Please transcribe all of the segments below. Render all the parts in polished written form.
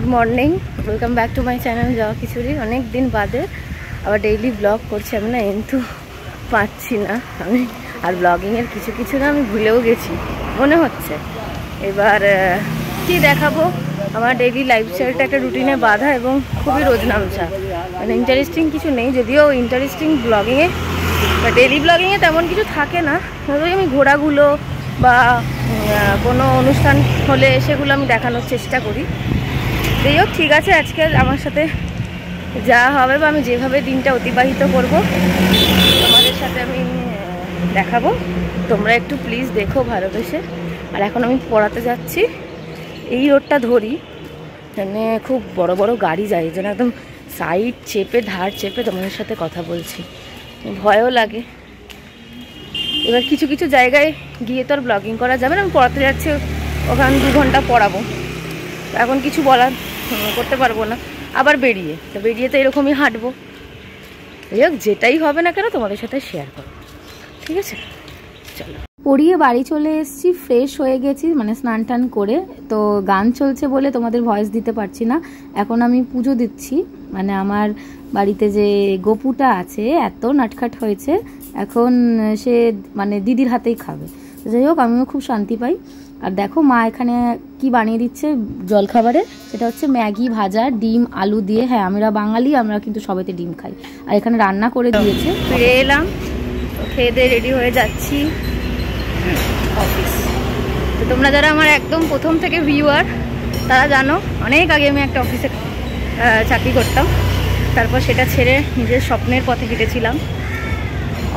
Good morning welcome back to my channel जावा किचुरी। अनेक दिन बादे आबार डेली ब्लग करছি আমি না কিন্তু পাচ্ছি না আমি আর ব্লগিং এর কিছু কিছু না আমি ভুলেও গেছি মনে হচ্ছে। এবার কি দেখাবো আমার ডেইলি লাইফস্টাইলটা একটা রুটিনে বাঁধা এবং খুবই রোজনামচা, মানে ইন্টারেস্টিং কিছু নেই। যদিও ইন্টারেস্টিং ব্লগিংয়ে বা ডেইলি ব্লগিংয়ে তেমন কিছু থাকে না, তবে আমি ঘোরাগুলো বা কোনো অনুষ্ঠান হলে সেগুলো আমি দেখানোর চেষ্টা করি। যাই হোক, ঠিক আছে, আজকে আমার সাথে যা হবে বা আমি যেভাবে দিনটা অতিবাহিত করব তোমাদের সাথে আমি দেখাবো। তোমরা একটু প্লিজ দেখো ভালোবেসে। আর এখন আমি পড়াতে যাচ্ছি, এই রোডটা ধরি, এখানে খুব বড় বড় গাড়ি যায়, যেন একদম সাইড চেপে ধার চেপে তোমাদের সাথে কথা বলছি, ভয়ও লাগে। এবার কিছু কিছু জায়গায় গিয়ে তো আর ব্লগিং করা যাবে না, আমি পড়াতে যাচ্ছি, ওখানে 2 ঘন্টা পড়াবো, এখন কিছু বলার করতে পারবো না। আবার বেরিয়ে তো এরকমই হাঁটবো। যাই হোক, যেটাই হবে না কেন তোমাদের সাথে শেয়ার করবো, ঠিক আছে? চলো। পড়িয়ে বাড়ি চলে এসেছি, ফ্রেশ হয়ে গেছি, মানে স্নান টান করে। তো গান চলছে বলে তোমাদের ভয়েস দিতে পারছি না। এখন আমি পুজো দিচ্ছি, মানে আমার বাড়িতে যে গোপুটা আছে এত নাটখাট হয়েছে, এখন সে মানে দিদির হাতেই খাবে। যাই হোক, আমিও খুব শান্তি পাই। আর দেখো মা এখানে কি বানিয়ে দিচ্ছে জলখাবারে, সেটা হচ্ছে ম্যাগি ভাজা, ডিম আলু দিয়ে। হ্যাঁ, আমরা বাঙালি, আমরা কিন্তু সবাইতে ডিম খাই। আর এখানে রান্না করে দিয়েছে। ফিরে এলাম, খেয়ে দিয়ে রেডি হয়ে যাচ্ছি অফিস। তো তোমরা যারা আমার একদম প্রথম থেকে ভিউয়ার তারা জানো, অনেক আগে আমি একটা অফিসে চাকরি করতাম, তারপর সেটা ছেড়ে নিজের স্বপ্নের পথে হেঁটেছিলাম,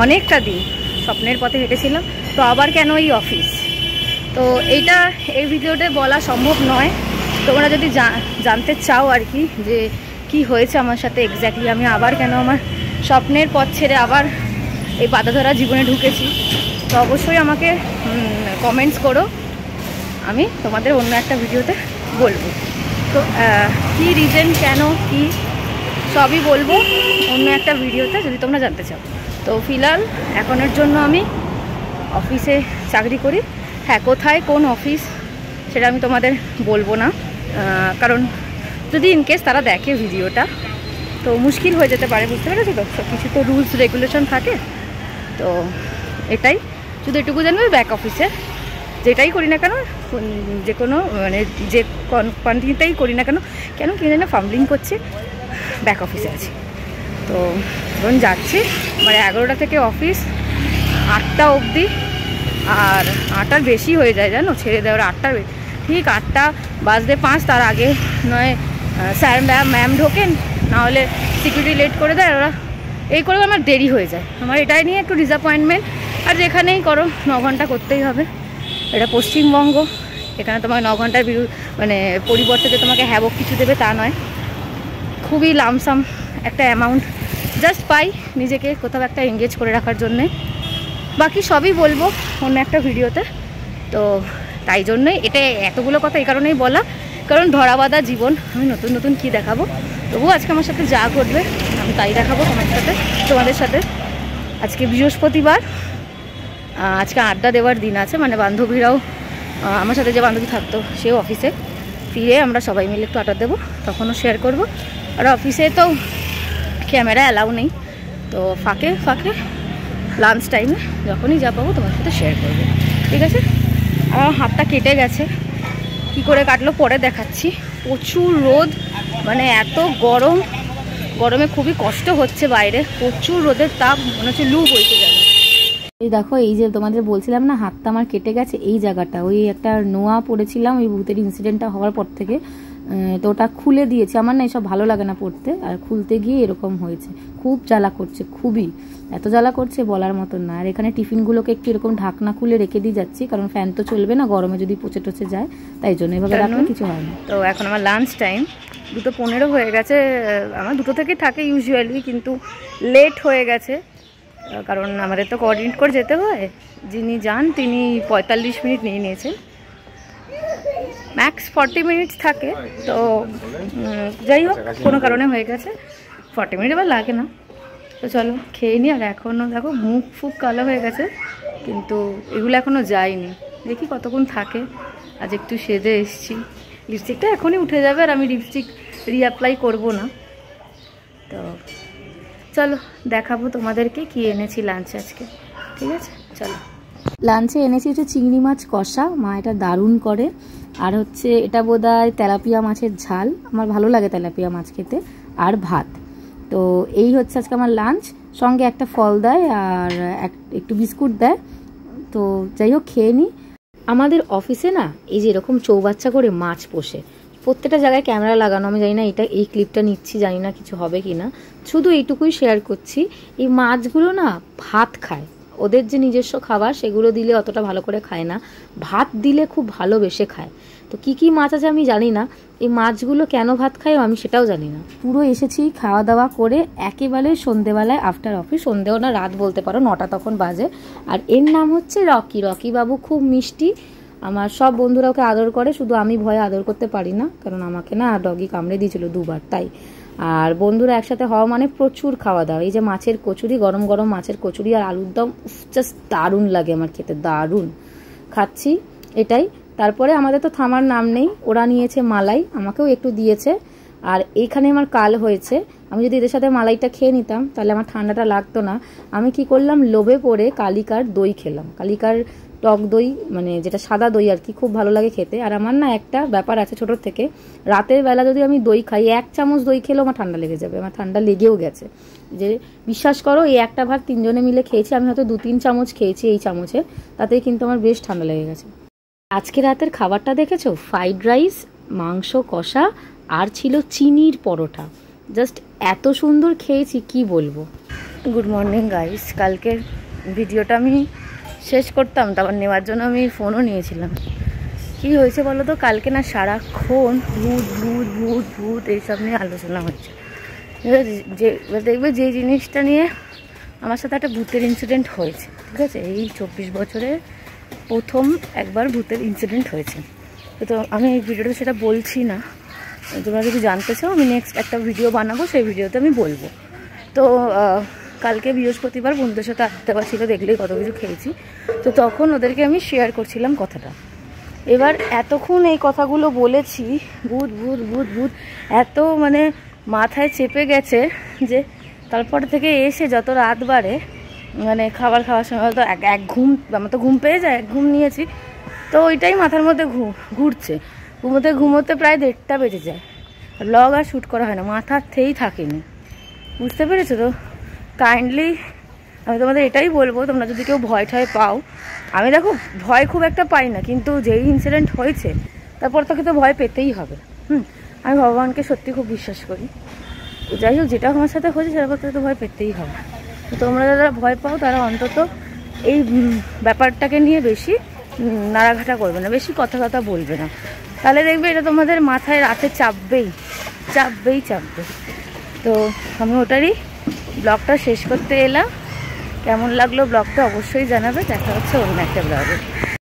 অনেকটা দিন স্বপ্নের পথে হেঁটেছিলাম। তো আবার কেন এই অফিস, তো এইটা এই ভিডিওতে বলা সম্ভব নয়। তোমরা যদি জানতে চাও আর কি যে কি হয়েছে আমার সাথে এক্স্যাক্টলি, আমি আবার কেন আমার স্বপ্নের পথ ছেড়ে আবার এই বাঁধাধরা জীবনে ঢুকেছি, তো অবশ্যই আমাকে কমেন্টস করো, আমি তোমাদের অন্য একটা ভিডিওতে বলবো। তো কি রিজন, কেন, কি, সবই বলবো অন্য একটা ভিডিওতে যদি তোমরা জানতে চাও। তো ফিলহাল এখনের জন্য আমি অফিসে চাকরি করি। হ্যাঁ, কোথায় কোন অফিস সেটা আমি তোমাদের বলবো না, কারণ যদি ইনকেস তারা দেখে ভিডিওটা তো মুশকিল হয়ে যেতে পারে, বুঝতে পেরেছো তো? সব কিছু তো রুলস রেগুলেশন থাকে। তো এটাই শুধু এটুকু জানবে, ব্যাক অফিসে যেটাই করি না কেন, যে কোনো মানে যে কোয়ান্টিটিতেই করি না কেন, কি জানি না ফাম্বলিং করছে, ব্যাক অফিসে আছি। তো এখন যাচ্ছি, মানে 11টা থেকে অফিস, 8টা অবধি। আর 8টার বেশি হয়ে যায় জানো, ছেড়ে দেওয়ার 8টার ঠিক 8টা বাজতে 5, তার আগে নয় স্যার ম্যাম ঢোকেন, নাহলে সিকিউরিটি লেট করে দেয় ওরা, এই করে আমার দেরি হয়ে যায়। আমার এটাই নিয়ে একটু ডিসঅ্যাপয়েন্টমেন্ট। আর যেখানেই করো 9 ঘন্টা করতেই হবে, এটা পশ্চিমবঙ্গ, এখানে তোমাকে 9 ঘন্টার মানে পরিবর্তে যে তোমাকে হ্যাবক কিছু দেবে তা নয়, খুবই লামসাম একটা অ্যামাউন্ট জাস্ট পাই নিজেকে কোথাও একটা এঙ্গেজ করে রাখার জন্যে। বাকি সবই বলবো অন্য একটা ভিডিওতে। তো তাই জন্যই এটা এতগুলো কথা এই কারণেই বলা, কারণ ধরাবাঁধা জীবন, আমি নতুন নতুন কী দেখাবো, তবুও আজকে আমার সাথে যা ঘটবে আমি তাই দেখাবো তোমাদের সাথে। আজকে বৃহস্পতিবার, আজকে আড্ডা দেওয়ার দিন আছে, মানে বান্ধবীরাও, আমার সাথে যে বান্ধবী থাকতো সেও অফিসে ফিরে আমরা সবাই মিলে একটু আড্ডা দেবো, তখনও শেয়ার করব। আর অফিসে তো ক্যামেরা অ্যালাউ নেই, তো ফাঁকে লাঞ্চ টাইমে যখনই যা পাবো তোমার সাথে শেয়ার করবো, ঠিক আছে? আমার হাতটা কেটে গেছে, কি করে কাটলো পরে দেখাচ্ছি। প্রচুর রোদ, মানে এত গরমে খুবই কষ্ট হচ্ছে বাইরে, প্রচুর রোদের তাপ, মনে হচ্ছে লু বইতে যাবে। এই দেখো, এই যে তোমাদের বলছিলাম না হাতটা আমার কেটে গেছে, এই জায়গাটা ওই একটা নোয়া পড়েছিলাম ওই ভূতের ইনসিডেন্টটা হওয়ার পর থেকে, তো ওটা খুলে দিয়েছি। আমার না এসব ভালো লাগে না পড়তে, আর খুলতে গিয়ে এরকম হয়েছে, খুব জ্বালা করছে, খুবই এত জ্বালা করছে বলার মতন না। আর এখানে টিফিনগুলোকে একটু এরকম ঢাকনা খুলে রেখে দিয়ে যাচ্ছি, কারণ ফ্যান তো চলবে না, গরমে যদি পচে টচে যায়, তাই জন্য এভাবে রাখলে কিছু হয় না। তো এখন আমার লাঞ্চ টাইম 2:15 হয়ে গেছে, আমার 2টো থেকে থাকে ইউজুয়ালি, কিন্তু লেট হয়ে গেছে, কারণ আমাদের তো কোঅর্ডিনেট করে যেতে হয়। যিনি যান তিনি 45 মিনিট নিয়ে নিয়েছেন, ম্যাক্স 40 মিনিটস থাকে। তো যাই হোক, কোনো কারণে হয়ে গেছে 40 মিনিট, আবার লাগে না। তো চলো খেয়ে নিই। আর এখনও দেখো মুখ ফুক কালো হয়ে গেছে, কিন্তু এগুলো এখনও যায়নি, দেখি কতক্ষণ থাকে। আজ একটু সেজে এসছি, লিপস্টিকটা এখনই উঠে যাবে আর আমি লিপস্টিক রিঅ্যাপ্লাই করবো না। তো চলো দেখাবো তোমাদেরকে কি এনেছি লাঞ্চে আজকে, ঠিক আছে? চলো। লাঞ্চে এনেছি হচ্ছে চিংড়ি মাছ কষা, মা এটা দারুণ করে। আর হচ্ছে এটা বোধহয় তেলাপিয়া মাছের ঝাল, আমার ভালো লাগে তেলাপিয়া মাছ খেতে। আর ভাত। তো এই হচ্ছে আজকে আমার লাঞ্চ। সঙ্গে একটা ফল দেয় আর একটু বিস্কুট দেয়। তো যাই হোক খেয়ে নিই। আমাদের অফিসে না এই যে এরকম চৌবাচ্চা করে মাছ পোষে, প্রত্যেকটা জায়গায় ক্যামেরা লাগানো। আমি জানি না এই ক্লিপটা নিচ্ছি, জানি না কিছু হবে কি না, শুধু এইটুকুই শেয়ার করছি। এই মাছগুলো না ভাত খায়, ওদের যে নিজস্ব খাবার সেগুলো দিলে অতটা ভালো করে খায় না, ভাত দিলে খুব ভালোবেসে খায়। তো কি কি মাছ আছে আমি জানি না, এই মাছগুলো কেন ভাত খায় আমি সেটাও জানি না। পুরো এসেছি খাওয়া দাওয়া করে একেবারে সন্ধেবেলায় আফটার অফিস, সন্ধেও না রাত বলতে পারো, 9টা তখন বাজে। আর এর নাম হচ্ছে রকি। রকি বাবু খুব মিষ্টি, আমার সব বন্ধুরা ওকে আদর করে, শুধু আমি ভয়ে আদর করতে পারি না, কারণ আমাকে না ডগি কামড়ে দিয়েছিল 2বার, তাই। আর বন্ধুরা একসাথে হওয়া মানে প্রচুর খাওয়া দাওয়া। এই যে মাছের কচুরি, গরম গরম মাছের কচুরি আর আলুর দম, জাস্ট দারুণ লাগে আমার খেতে, দারুণ। খাচ্ছি এটাই। তারপরে আমাদের তো থামার নাম নেই, ওরা নিয়েছে মালাই, আমাকেও একটু দিয়েছে। আর এইখানে আমার কাল হয়েছে, আমি যদি এদের সাথে মালাইটা খেয়ে নিতাম তাহলে আমার ঠান্ডাটা লাগতো না। আমি কি করলাম, লোভে পড়ে কালিকার দই খেলাম। কালিকার টক দই, মানে যেটা সাদা দই আর কি, খুব ভালো লাগে খেতে। আর আমার না একটা ব্যাপার আছে ছোটোর থেকে, রাতের বেলা যদি আমি দই খাই, 1 চামচ দই খেলেও আমার ঠান্ডা লেগে যাবে। আমার ঠান্ডা লেগেও গেছে, যে বিশ্বাস করো এই একটা ভাত 3 জনে মিলে খেয়েছি, আমি হয়তো 2-3 চামচ খেয়েছি এই চামচে, তাতেই কিন্তু আমার বেশ ঠান্ডা লেগে গেছে। আজকে রাতের খাবারটা দেখেছো, ফ্রাইড রাইস, মাংস কষা আর ছিল চিনির পরোটা। জাস্ট এত সুন্দর খেয়েছি কি বলবো। Good morning guys. কালকের ভিডিওটা আমি শেষ করতাম, তারপর নেওয়ার জন্য আমি ফোনও নিয়েছিলাম। কি হয়েছে বলো তো, কালকে না সারাক্ষণ ভূত ভূত ভূত ভূত এইসব নিয়ে আলোচনা হচ্ছে। যে দেখবে যে জিনিসটা নিয়ে আমার সাথে একটা ভূতের ইনসিডেন্ট হয়েছে, ঠিক আছে, এই 24 বছরে প্রথম একবার ভূতের ইনসিডেন্ট হয়েছে। তো আমি এই ভিডিওতে সেটা বলছি না, তোমরা যদি জানতে চাও আমি নেক্সট একটা ভিডিও বানাবো, সেই ভিডিওতে আমি বলবো। তো কালকে বৃহস্পতিবার বন্ধুদের সাথে আড্ডা ছিল, দেখলেই কত কিছু খেয়েছি। তো তখন ওদেরকে আমি শেয়ার করছিলাম কথাটা। এবার এতক্ষণ এই কথাগুলো বলেছি, ভূত ভূত ভূত ভূত এত মানে মাথায় চেপে গেছে যে তারপর থেকে এসে যত রাত বাড়ে, মানে খাবার খাওয়ার সময় তো এক ঘুম, আমার তো ঘুম পেয়ে যায়, এক ঘুম নিয়েছি, তো ওইটাই মাথার মধ্যে ঘুরছে। ঘুমোতে প্রায় 1:30টা বেজে যায়। ব্লগ আর শ্যুট করা হয় না, মাথাতেই থাকেনি, বুঝতে পেরেছো? তো কাইন্ডলি আমি তোমাদের এটাই বলবো, তোমরা যদি কেউ ভয় ঠয় পাও, আমি দেখো ভয় খুব একটা পাই না, কিন্তু যেই ইনসিডেন্ট হয়েছে তারপর তাকে তো ভয় পেতেই হবে। আমি ভগবানকে সত্যি খুব বিশ্বাস করি। যাই হোক, যেটা আমার সাথে হয়েছে সেটার তো ভয় পেতেই হবে। তো তোমরা যারা ভয় পাও তারা অন্তত এই ব্যাপারটাকে নিয়ে বেশি নাড়াঘাটা করবে না, বেশি কথা বলবে না, তাহলে দেখবে এটা তোমাদের মাথায় রাতে চাপবেই। তো আমি ওটারই ব্লগটা শেষ করতে এলাম। কেমন লাগলো ব্লগটা অবশ্যই জানাবে। দেখা হচ্ছে অন্য একটা ব্লগে।